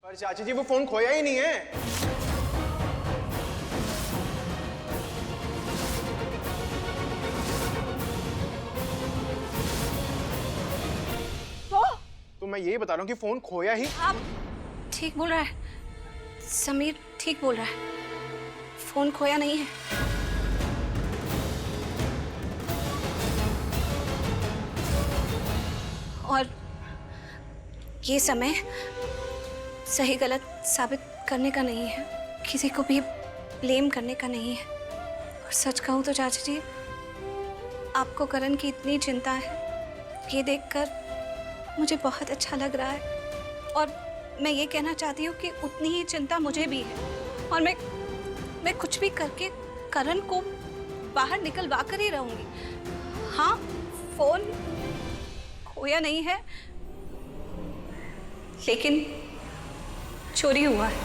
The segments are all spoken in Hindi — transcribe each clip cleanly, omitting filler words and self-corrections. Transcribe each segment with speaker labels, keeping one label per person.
Speaker 1: पर चाची जी वो फोन खोया ही नहीं है। तो मैं यही बता रहा हूँ कि फोन खोया ही।
Speaker 2: आप ठीक बोल रहा है, समीर ठीक बोल रहा है, फोन खोया नहीं है। और ये समय सही गलत साबित करने का नहीं है, किसी को भी ब्लेम करने का नहीं है। और सच कहूँ तो चाचा जी, आपको करण की इतनी चिंता है, ये देखकर मुझे बहुत अच्छा लग रहा है। और मैं ये कहना चाहती हूँ कि उतनी ही चिंता मुझे भी है। और मैं कुछ भी करके करण को बाहर निकलवा कर ही रहूंगी। हाँ, फोन खोया नहीं है, लेकिन चोरी हुआ है।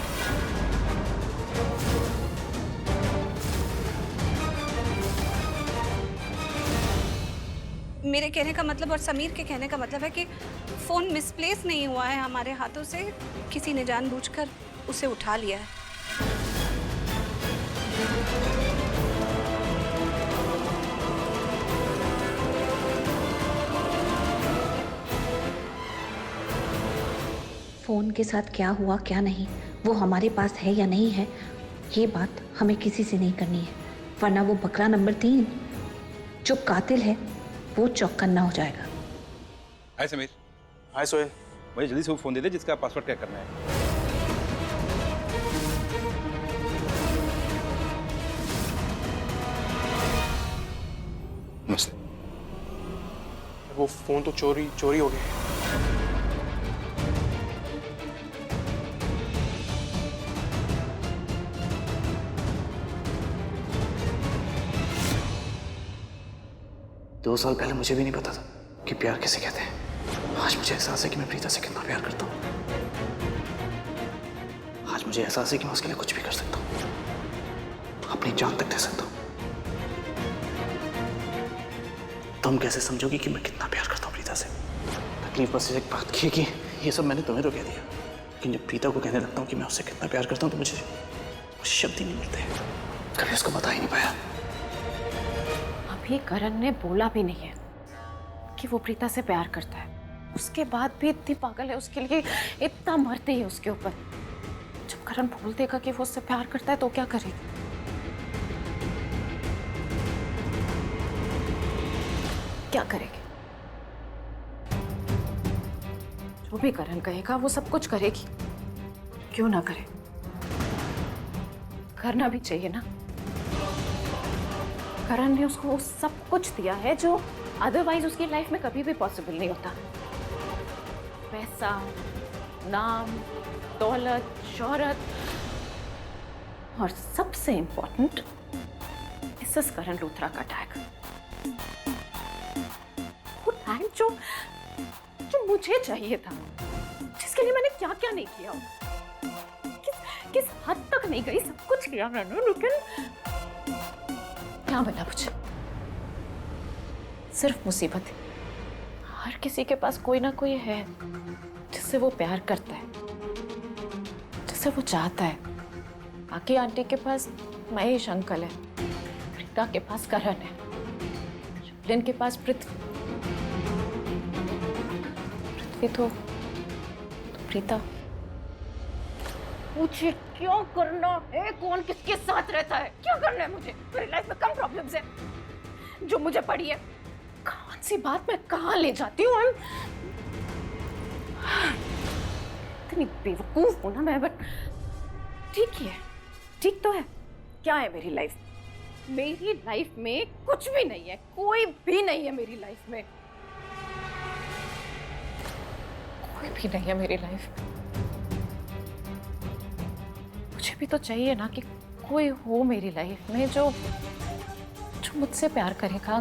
Speaker 2: मेरे कहने का मतलब और समीर के कहने का मतलब है कि फोन मिसप्लेस नहीं हुआ है हमारे हाथों से, किसी ने जानबूझकर उसे उठा लिया है।
Speaker 3: फोन के साथ क्या हुआ क्या नहीं, वो हमारे पास है या नहीं है, ये बात हमें किसी से नहीं करनी है, वरना वो बकरा नंबर 3 जो कातिल है वो चौकन्ना हो जाएगा।
Speaker 4: हाय समीर।
Speaker 1: हाय सोहेल।
Speaker 4: मुझे जल्दी से वो फोन दे दे जिसका पासवर्ड क्या करना है। नमस्ते।
Speaker 1: वो फोन तो चोरी हो गया है।
Speaker 5: दो साल पहले मुझे भी नहीं पता था कि प्यार किसे कहते हैं। आज मुझे एहसास है कि मैं प्रीता से कितना प्यार करता हूँ। आज मुझे एहसास है कि मैं उसके लिए कुछ भी कर सकता हूँ, अपनी जान तक दे सकता हूँ। तुम कैसे समझोगी कि मैं कितना प्यार करता हूँ प्रीता से? तकलीफ बस एक बात की कि ये सब मैंने तुम्हें तो कह दिया, लेकिन जब प्रीता को कहने लगता हूँ कि मैं उससे कितना प्यार करता हूँ तो मुझे शब्द ही नहीं मिलते। कभी उसको बता ही नहीं पाया।
Speaker 6: अभी करण ने बोला भी नहीं है कि वो प्रीता से प्यार करता है, उसके बाद भी इतनी पागल है उसके लिए, इतना मरती है उसके ऊपर। जब करण बोल देगा कि वो उससे प्यार करता है तो क्या करेगी? क्या करेगी? जो भी करण कहेगा वो सब कुछ करेगी, क्यों ना करे? करना भी चाहिए ना। करण ने उसको सब कुछ दिया है जो अदरवाइज उसकी लाइफ में कभी भी पॉसिबल नहीं होता। पैसा, नाम, दौलत, शोहरत और सबसे इंपॉर्टेंट मिसेस करण लूथरा का टैग। वो टैग जो मुझे चाहिए था, जिसके लिए मैंने क्या क्या नहीं किया, किस हद तक नहीं गई, सब कुछ किया मैंने, लेकिन क्या मिला मुझे? सिर्फ मुसीबत। हर किसी के पास कोई ना कोई है जिससे वो प्यार करता है, जिससे वो चाहता है। बाकी आंटी के पास महेश अंकल है, प्रीता के पास करण है, शुभलिन के पास पृथ्वी तो प्रीता। मुझे क्यों करना है? कौन किसके साथ रहता है? क्यों करना है मुझे? मेरी लाइफ में कम प्रॉब्लम्स है जो मुझे पड़ी है। कौन सी बात मैं कहाँ ले जाती हूँ? इतनी बेवकूफ हूँ ना मैं, बट ठीक ही है, ठीक तो है। क्या है मेरी लाइफ? मेरी लाइफ में कुछ भी नहीं है, कोई भी नहीं है मेरी लाइफ में, कोई भी नहीं है मेरी लाइफ में। मुझे भी तो चाहिए ना कि कोई हो मेरी लाइफ में जो मुझसे प्यार करेगा,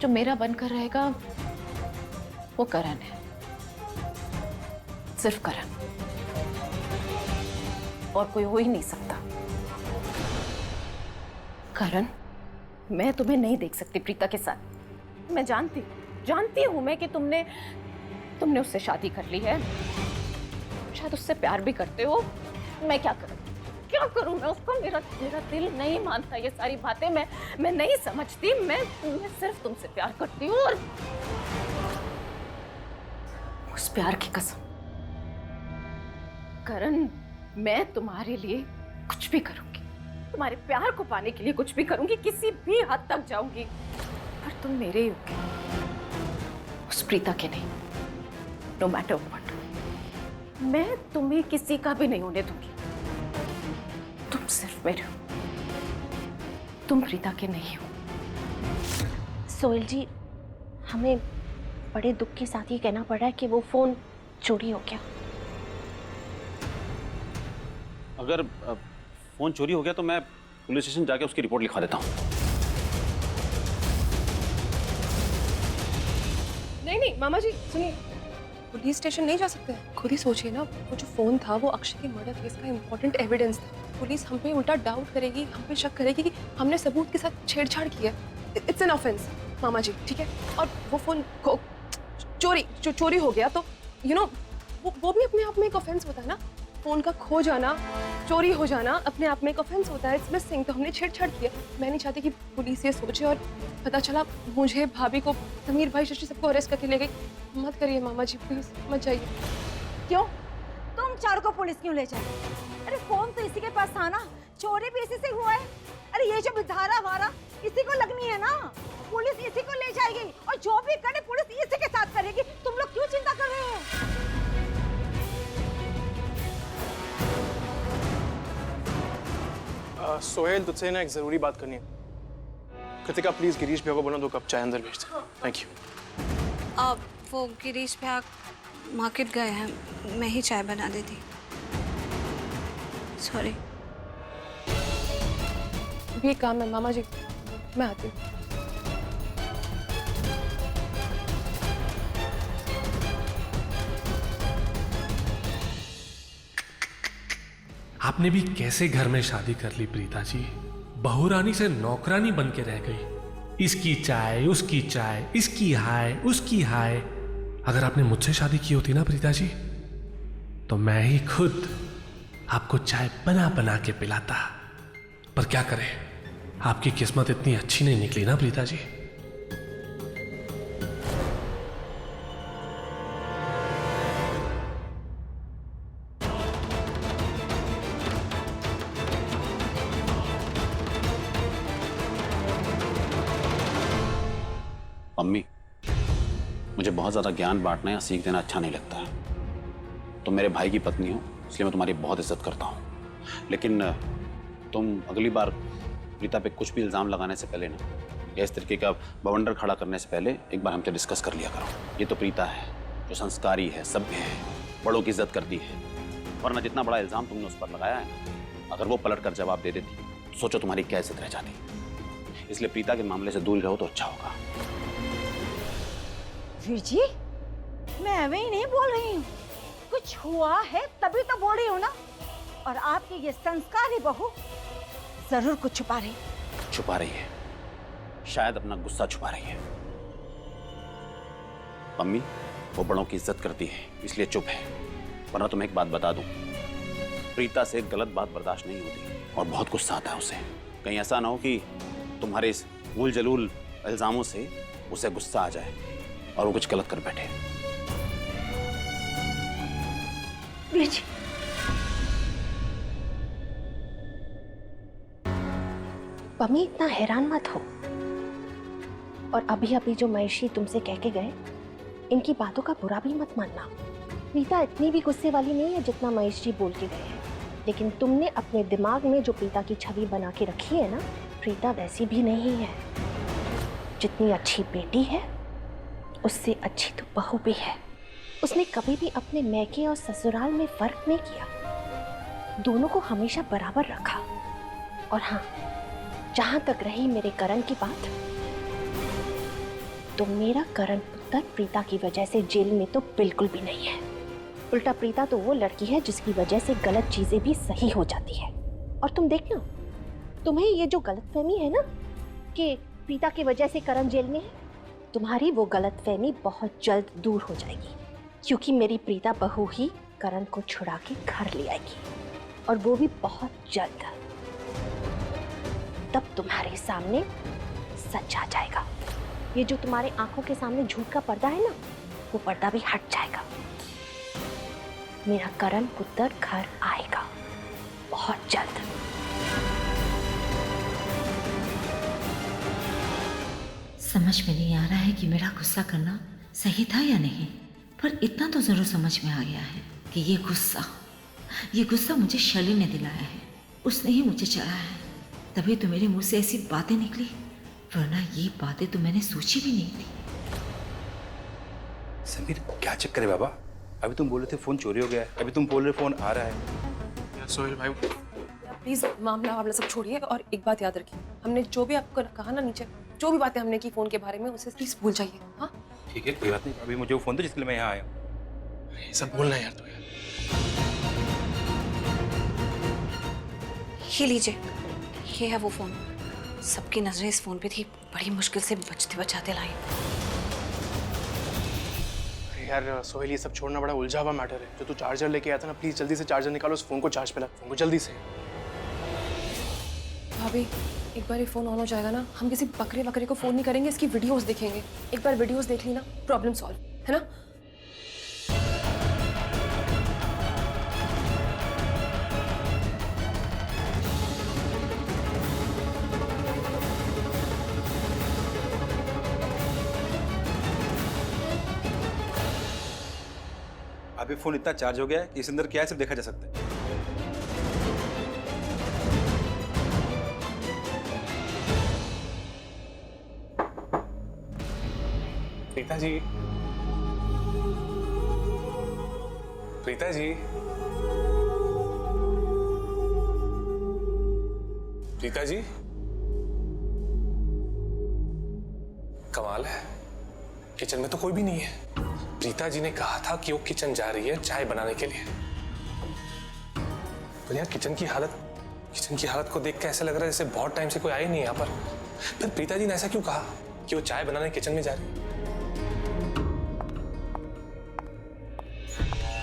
Speaker 6: जो मेरा बनकर रहेगा। वो करण है, सिर्फ करण, और कोई हो ही नहीं सकता। करण, मैं तुम्हें नहीं देख सकती प्रीता के साथ। मैं जानती हूं मैं कि तुमने उससे शादी कर ली है। शायद उससे प्यार भी करते हो। मैं क्या करूं? क्या करूं मैं उसको? मेरा दिल नहीं मानता ये सारी बातें। मैं नहीं समझती। मैं सिर्फ तुमसे प्यार करती हूँ, और उस प्यार की कसम करण, मैं तुम्हारे लिए कुछ भी करूंगी। तुम्हारे प्यार को पाने के लिए कुछ भी करूंगी, किसी भी हद तक जाऊंगी, पर तुम मेरे ही होगे, उस प्रीता के नहीं। नो मैटर व्हाट, मैं तुम्हें किसी का भी नहीं होने दूंगी। तुम सिर्फ मेरे हो, तुम प्रीता के नहीं हो।
Speaker 7: सोहेल जी, हमें बड़े दुख के साथ ये कहना पड़ रहा है कि वो फोन चोरी हो गया।
Speaker 8: अगर फोन चोरी हो गया तो मैं पुलिस स्टेशन जाके उसकी रिपोर्ट लिखवा देता हूँ।
Speaker 1: नहीं मामा जी सुनिए, पुलिस स्टेशन नहीं जा सकते। खुद ही सोचिए ना, वो जो फोन था वो अक्षय के मर्डर केस का इम्पोर्टेंट एविडेंस था। पुलिस हम पे उल्टा डाउट करेगी, हम पे शक करेगी कि हमने सबूत के साथ छेड़छाड़ की है। इट्स एन ऑफेंस मामा जी, ठीक है? और वो फोन चोरी हो गया तो वो भी अपने आप में एक ऑफेंस होता है ना। फोन का खो जाना, चोरी हो जाना अपने आप में एक ऑफेंस होता है। इट्स मिसिंग, तो हमने छेड़छाड़ किया। मैं नहीं चाहती कि पुलिस ये सोचे और पता चला मुझे, भाभी को, समीर भाई, शशि सबको अरेस्ट करके ले गई। मत करिए मामा जी, प्लीज मत जाइए।
Speaker 9: क्यों? तुम चारों को पुलिस क्यों ले जाए? अरे फोन तो इसी के पास था ना, चोरी भी इसी से हुआ है। अरे ये जो धारा वारा इसी को लगनी है ना, पुलिस इसी को ले जाएगी और जो भी करे पुलिस इसी के साथ करेगी। तुम लोग क्यों चिंता कर रहे हो?
Speaker 1: सोहेल, तुझसे ना एक जरूरी बात करनी है। कृतिका प्लीज गिरीश भैया को बोलो 2 कप चाय अंदर भेज दे। Thank you.
Speaker 2: अब वो गिरीश भैया मार्केट गए हैं, मैं ही चाय बना देती। सॉरी।
Speaker 1: भी एक काम है मामा जी, मैं आती हूँ।
Speaker 10: आपने भी कैसे घर में शादी कर ली प्रीता जी? बहुरानी से नौकरानी बन के रह गई। इसकी चाय, उसकी चाय, इसकी हाय, उसकी हाय। अगर आपने मुझसे शादी की होती ना प्रीता जी, तो मैं ही खुद आपको चाय बना बना के पिलाता। पर क्या करें, आपकी किस्मत इतनी अच्छी नहीं निकली ना प्रीता जी।
Speaker 8: मम्मी, मुझे बहुत ज़्यादा ज्ञान बांटना या सीख देना अच्छा नहीं लगता है। तुम मेरे भाई की पत्नी हो, इसलिए मैं तुम्हारी बहुत इज्जत करता हूँ। लेकिन तुम अगली बार प्रीता पे कुछ भी इल्ज़ाम लगाने से पहले ना, या इस तरीके का बवंडर खड़ा करने से पहले एक बार हमसे डिस्कस कर लिया करो। ये तो प्रीता है जो संस्कारी है, सभ्य है, बड़ों की इज्जत करती है। वरना जितना बड़ा इल्ज़ाम तुमने उस पर लगाया है ना, अगर वो पलट कर जवाब दे देती तो सोचो तुम्हारी क्या इज्जत रह जाती। इसलिए प्रीता के मामले से दूर रहो तो अच्छा होगा।
Speaker 9: वीर जी, मैं ऐवे ही नहीं बोल रही हूँ, कुछ हुआ है तभी तो बोल रही हूँ ना। और आपकी ये संस्कारी बहू जरूर कुछ छुपा रही
Speaker 8: है, शायद अपना गुस्सा छुपा रही है। मम्मी, वो बड़ों की इज्जत करती है इसलिए चुप है। वरना तुम्हें एक बात बता दूं, प्रीता से गलत बात बर्दाश्त नहीं होती और बहुत गुस्सा आता है उसे। कहीं ऐसा ना हो कि तुम्हारे इस भूल जलूल इल्जामों से उसे गुस्सा आ जाए और वो कुछ गलत कर बैठे।
Speaker 7: मम्मी, इतना हैरान मत हो। और अभी अभी जो महेशी तुमसे कह के गए, इनकी बातों का बुरा भी मत मानना। प्रीता इतनी भी गुस्से वाली नहीं है जितना महेश जी बोल के गए हैं। लेकिन तुमने अपने दिमाग में जो प्रीता की छवि बना के रखी है ना, प्रीता वैसी भी नहीं है। जितनी अच्छी बेटी है उससे अच्छी तो बहू भी है। उसने कभी भी अपने मैके और ससुराल में फर्क नहीं किया, दोनों को हमेशा बराबर रखा। और हाँ, जहां तक रही मेरे करण की बात, तो मेरा करण पुत्र प्रीता की वजह से जेल में तो बिल्कुल भी नहीं है। उल्टा प्रीता तो वो लड़की है जिसकी वजह से गलत चीजें भी सही हो जाती है। और तुम देखना, तुम्हें ये जो गलतफहमी है ना कि प्रीता की वजह से करण जेल में है, तुम्हारी वो गलतफहमी बहुत जल्द दूर हो जाएगी। क्योंकि मेरी प्रीता बहू ही करण को छुड़ा के घर ले आएगी, और वो भी बहुत जल्द। तब तुम्हारे सामने सच आ जाएगा। ये जो तुम्हारे आंखों के सामने झूठ का पर्दा है ना, वो पर्दा भी हट जाएगा। मेरा करण पुत्र घर आएगा बहुत जल्द।
Speaker 3: समझ में नहीं आ रहा है कि मेरा गुस्सा करना सही था या नहीं, पर इतना तो जरूर समझ में आ गया है कि ये गुस्सा मुझे शैली ने दिलाया है। उसने ही मुझे चढ़ाया है, तभी तो मेरे मुंह से ऐसी बातें निकली, वरना ये बातें तो मैंने सोची भी नहीं थी।
Speaker 4: समीर क्या चक्कर है बाबा? अभी तुम बोल रहे थे फोन चोरी हो गया है, अभी तुम बोल रहे फोन आ रहा है।
Speaker 5: सोहेल भाई,
Speaker 1: प्लीज मामला सब छोड़िए और एक बात याद रखिए, हमने जो भी आपको कहा ना नीचे, जो भी बातें हमने की फोन के बारे में, उसे प्लीज भूल जाइए। हाँ
Speaker 4: ठीक है, कोई बात नहीं। अभी मुझे वो फोन दो जिसके लिए मैं यहाँ आया हूँ।
Speaker 5: ये सब बोलना यार तो यार।
Speaker 2: ये लीजिए, ये है वो फोन। सबकी नजरें इस फोन पे थी, बड़ी मुश्किल से बचते बचाते लाई।
Speaker 5: यार सोहेल, ये सब छोड़ना बड़ा उलझा हुआ मैटर है। जो तू चार्जर लेके आया था ना, प्लीज जल्दी से चार्जर निकालो, उस फोन को चार्ज पे लगा, फोन को जल्दी से।
Speaker 1: भाभी एक बार ये फोन ऑन हो जाएगा ना, हम किसी बकरे को फोन नहीं करेंगे, इसकी वीडियोस देखेंगे। एक बार वीडियोस देख ली ना, प्रॉब्लम सॉल्व, है ना?
Speaker 4: अभी फोन इतना चार्ज हो गया है कि इस अंदर क्या है सब देखा जा सकता है।
Speaker 10: प्रीता जी, प्रीता जी, प्रीता जी, कमाल है, किचन में तो कोई भी नहीं है। प्रीता जी ने कहा था कि वो किचन जा रही है चाय बनाने के लिए, पर यार किचन की हालत को देख के ऐसा लग रहा है जैसे बहुत टाइम से कोई आया नहीं यहाँ पर। फिर प्रीता जी ने ऐसा क्यों कहा कि वो चाय बनाने किचन में जा रही है?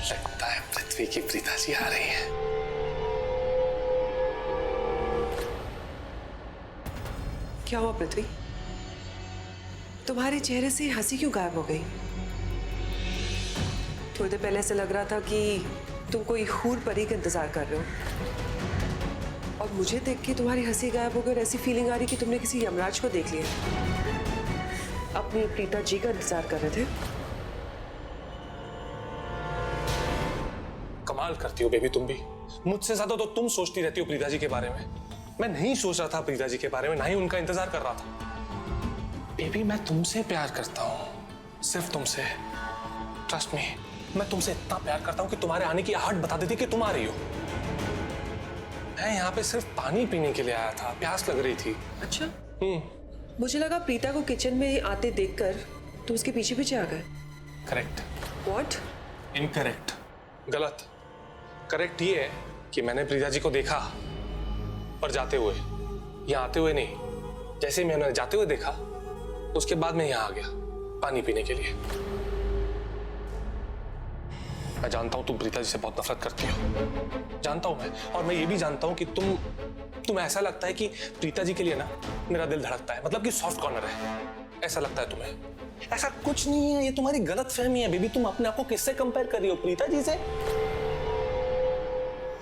Speaker 10: लगता है पृथ्वी की प्रीता जी आ रही है।
Speaker 11: क्या हुआ पृथ्वी? तुम्हारे चेहरे से हंसी क्यों गायब हो गई? थोड़ी देर पहले ऐसा लग रहा था कि तुम कोई हूर परी का इंतजार कर रहे हो, और मुझे देख के तुम्हारी हंसी गायब हो गई और ऐसी फीलिंग आ रही कि तुमने किसी यमराज को देख लिया। अपनी प्रीता जी का इंतजार कर रहे थे।
Speaker 10: कमाल करती हो बेबी तुम भी, मुझसे ज्यादा तो तुम सोचती रहती हो प्रीता जी के बारे में। मैं नहीं सोच रहा था प्रीता जी के बारे में, ना ही उनका इंतजार कर रहा था। बेबी मैं तुमसे प्यार करता हूँ, सिर्फ तुमसे। ट्रस्ट मी, मैं तुमसे इतना प्यार करता हूँ कि तुम्हारे आने की आहट बता देती कि तुम आ रही हो। मैं यहाँ पे सिर्फ पानी पीने के लिए आया था, प्यास लग रही थी।
Speaker 11: अच्छा, मुझे लगा प्रीता को किचन में आते देखकर तुम उसके पीछे पीछे आ गए।
Speaker 10: करेक्ट।
Speaker 11: व्हाट?
Speaker 10: इनकरेक्ट, गलत। करेक्ट ये है कि मैंने प्रीता जी को देखा, पर जाते हुए, यहाँ आते हुए नहीं। जैसे ही मैंने जाते हुए देखा, उसके बाद मैं यहाँ आ गया पानी पीने के लिए। मैं जानता हूं तुम प्रीता जी से बहुत नफरत करती हो, जानता हूं मैं। और मैं ये भी जानता हूं कि तुम ऐसा लगता है कि प्रीता जी के लिए ना मेरा दिल धड़कता है, मतलब कि सॉफ्ट कॉर्नर है, ऐसा लगता है तुम्हें। ऐसा कुछ नहीं है, ये तुम्हारी गलत फहमी है बेबी। तुम अपने आप को किससे कंपेयर कर रही हो? प्रीता जी से।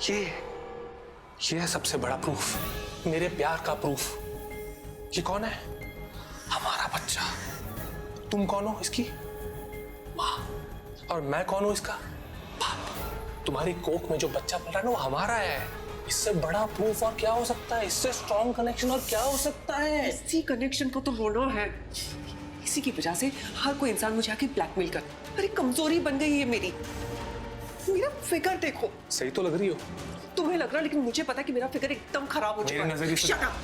Speaker 10: ये है सबसे बड़ा प्रूफ, मेरे प्यार का प्रूफ। ये कौन है? हमारा बच्चा। तुम कौन हो? इसकी माँ। और मैं कौन हूं? इसका बाप। तुम्हारी कोख में जो बच्चा पल रहा है ना, वो हमारा है। इससे बड़ा प्रूफ और क्या हो सकता है? इससे स्ट्रॉन्ग कनेक्शन और क्या हो सकता है?
Speaker 11: इसी कनेक्शन को तो रोना है। इसी की वजह से हर कोई इंसान मुझे आके ब्लैकमेल कर। अरे कमजोरी बन गई है मेरी। मेरा फिगर देखो।
Speaker 10: सही तो लग रही हो
Speaker 11: तुम्हें लग रहा, लेकिन मुझे पता है कि मेरा फिगर एकदम खराब हो चुका है। Shut up!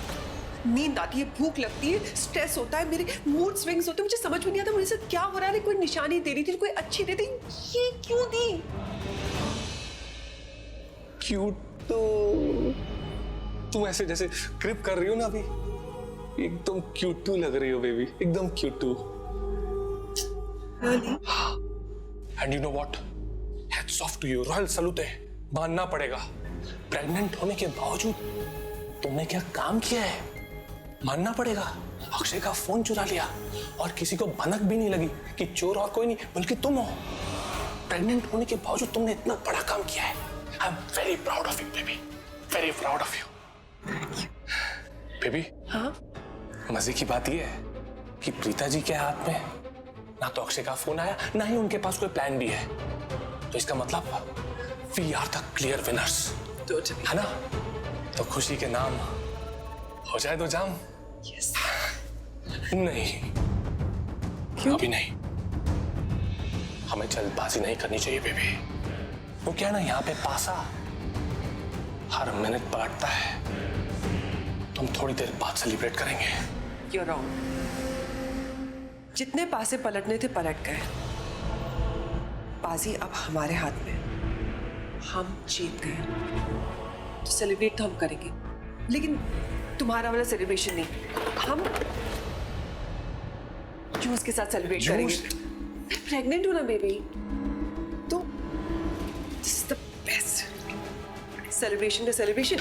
Speaker 11: नींद आती है, भूख लगती है, स्ट्रेस होता है, मेरे मूड स्विंग्स होते हैं। मुझे समझ में नहीं आता मुझे साथ क्या हो रहा है। कोई निशानी दे रही थी, कोई अच्छी दे दी, ये क्यों दी?
Speaker 10: क्यूट तो तुम ऐसे जैसे क्रिप कर रही हो ना अभी, एकदम क्यूट लग रही हो बेबी, एकदम cute.
Speaker 11: Really?
Speaker 10: And you know what? Had hats off to you, royal salute है, मानना पड़ेगा। प्रेग्नेंट होने के बावजूद तुमने क्या काम किया है, मानना पड़ेगा। अक्षय का फोन चुरा लिया और किसी को भनक भी नहीं लगी कि चोर और कोई नहीं बल्कि तुम हो। प्रेग्नेंट होने के बावजूद तुमने इतना बड़ा काम किया है। I am very proud of you baby, very proud of you. Baby,
Speaker 11: हाँ?
Speaker 10: मजे की बात यह है कि प्रीता जी के हाथ में ना तो अक्षय का फोन आया, ना ही उनके पास कोई प्लान भी है। तो इसका मतलब we are the clear winners, है ना? तो खुशी के नाम हो जाए तो जाम।
Speaker 11: यस।
Speaker 10: नहीं,
Speaker 11: क्यों?
Speaker 10: अभी नहीं। हमें जल्दबाजी नहीं करनी चाहिए बेबी। वो क्या ना, यहाँ पे पासा हर मिनट पलटता है। तुम थोड़ी देर बाद सेलिब्रेट करेंगे।
Speaker 11: You're wrong. जितने पासे पलटने थे पलट गए। बाजी अब हमारे हाथ में, हम जीत गए। तो सेलिब्रेट तो हम करेंगे, लेकिन तुम्हारा वाला सेलिब्रेशन नहीं। हम जूस के साथ सेलिब्रेट करेंगे। मैं प्रेग्नेंट हूं ना बेबी, तो this is the best celebration का सेलिब्रेशन,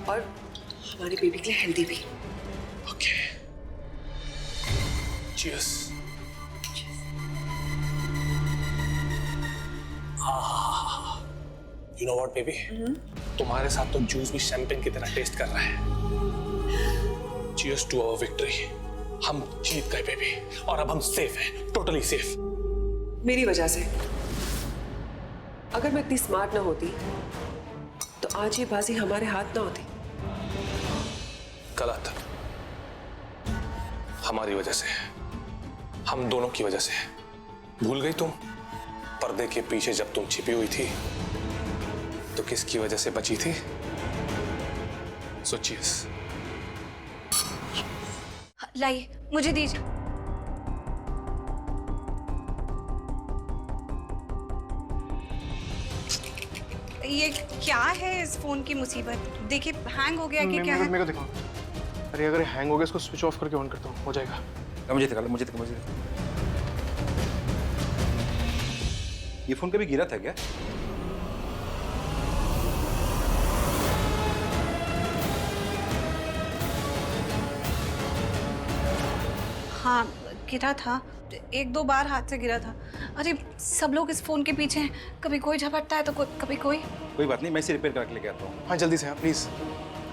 Speaker 11: और हमारे बेबी के लिए हेल्दी भी।
Speaker 10: Okay, cheers. You know what baby, तुम्हारे साथ तो जूस भी शैंपेन की तरह टेस्ट कर रहा है। Cheers to our victory. हम जीत गए बेबी, और अब हम सेफ हैं, टोटली सेफ।
Speaker 11: मेरी वजह से। अगर मैं इतनी स्मार्ट ना होती तो आज ये बाजी हमारे हाथ ना होती।
Speaker 10: गलत, हमारी वजह से, हम दोनों की वजह से। भूल गई तुम, पर्दे के पीछे जब तुम छिपी हुई थी तो किसकी वजह से बची थी? सो चीयर्स।
Speaker 2: लाइए, मुझे दीजिए। ये क्या है इस फोन की मुसीबत? देखिए हैंग हो गया कि क्या है?
Speaker 5: मेरे को दिखाओ। अरे अगर हैंग हो गया इसको स्विच ऑफ करके ऑन करता हूँ, हो जाएगा।
Speaker 4: मुझे दिखा लो, मुझे दिखा, मुझे दिखा। ये फोन कभी गिरा था क्या?
Speaker 2: हाँ, गिरा था, एक दो बार हाथ से गिरा था। अरे सब लोग इस फोन के पीछे हैं, कभी कोई झपटता है तो कभी कोई।
Speaker 4: कोई बात नहीं, मैं इसे रिपेयर करके लेके आता हूँ।
Speaker 5: हाँ जल्दी से, हाँ प्लीज।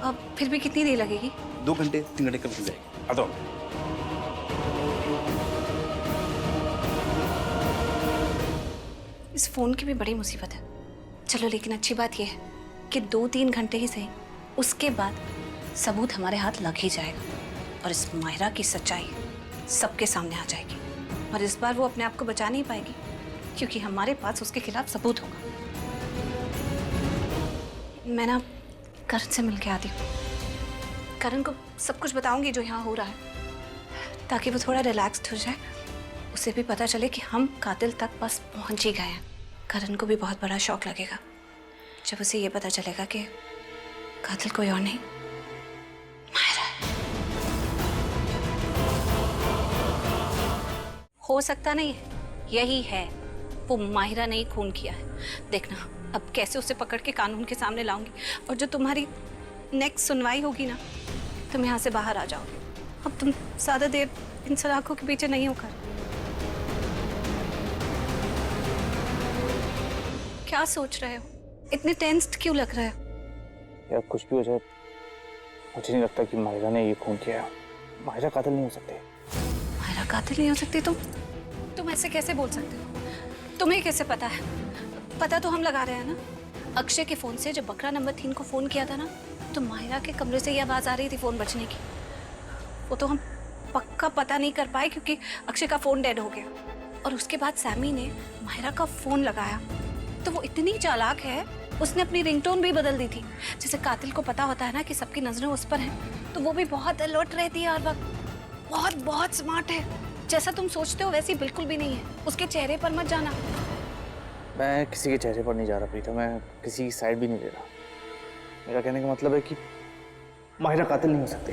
Speaker 2: अब फिर भी कितनी देर लगेगी?
Speaker 4: 2 घंटे 3 घंटे कब मिल जाएगी? आता हूँ।
Speaker 2: इस फोन की भी बड़ी मुसीबत है। चलो, लेकिन अच्छी बात यह है कि 2-3 घंटे ही सही, उसके बाद सबूत हमारे हाथ लग ही जाएगा और इस माहिरा की सच्चाई सबके सामने आ जाएगी। और इस बार वो अपने आप को बचा नहीं पाएगी क्योंकि हमारे पास उसके खिलाफ सबूत होगा। मैं ना करण से मिलके आती हूँ। करण को सब कुछ बताऊंगी जो यहाँ हो रहा है, ताकि वो थोड़ा रिलैक्स्ड हो जाए। उसे भी पता चले कि हम कातिल तक बस पहुंच ही गए हैं। करण को भी बहुत बड़ा शौक लगेगा जब उसे ये पता चलेगा कि कातिल कोई और नहीं, माहिरा है। हो सकता नहीं है, यही है, वो माहिरा ने ही खून किया है। देखना अब कैसे उसे पकड़ के कानून के सामने लाऊंगी, और जो तुम्हारी नेक्स्ट सुनवाई होगी ना, तुम यहाँ से बाहर आ जाओगे। अब तुम ज्यादा देर इन सलाखों के पीछे नहीं होकर। क्या सोच रहे हो? इतने टेंस्ड क्यों लग रहे हो?
Speaker 5: यार कुछ भी हो जाए, मुझे नहीं लगता कि माहिरा ने ये खून किया। माहिरा कातिल नहीं हो सकती।
Speaker 2: माहिरा कातिल नहीं हो सकती? तुम ऐसे कैसे बोल सकते हो? तुम्हें कैसे पता है? पता तो हम लगा रहे हैं ना। अक्षय के फोन से जब बकरा नंबर 3 को फोन किया था ना, तो माहिरा के कमरे से ये आवाज आ रही थी फोन बजने की। वो तो हम पक्का पता नहीं कर पाए क्योंकि अक्षय का फोन डेड हो गया। और उसके बाद सैमी ने माहिरा का फोन लगाया, तो वो इतनी चालाक है, उसने अपनी रिंगटोन भी बदल दी थी। जैसे कातिल को पता होता है ना कि सबकी नजरें उस पर हैं, तो वो भी बहुत अलर्ट रहती है हर वक्त। बहुत बहुत स्मार्ट है। जैसा तुम सोचते हो वैसी बिल्कुल भी नहीं है। उसके चेहरे पर मत जाना।
Speaker 5: मैं किसी के चेहरे पर नहीं जा रहा प्रीता, मैं किसी की साइड भी नहीं ले रहा। मेरा कहने का मतलब है कि माहिरा कातिल नहीं हो सकती।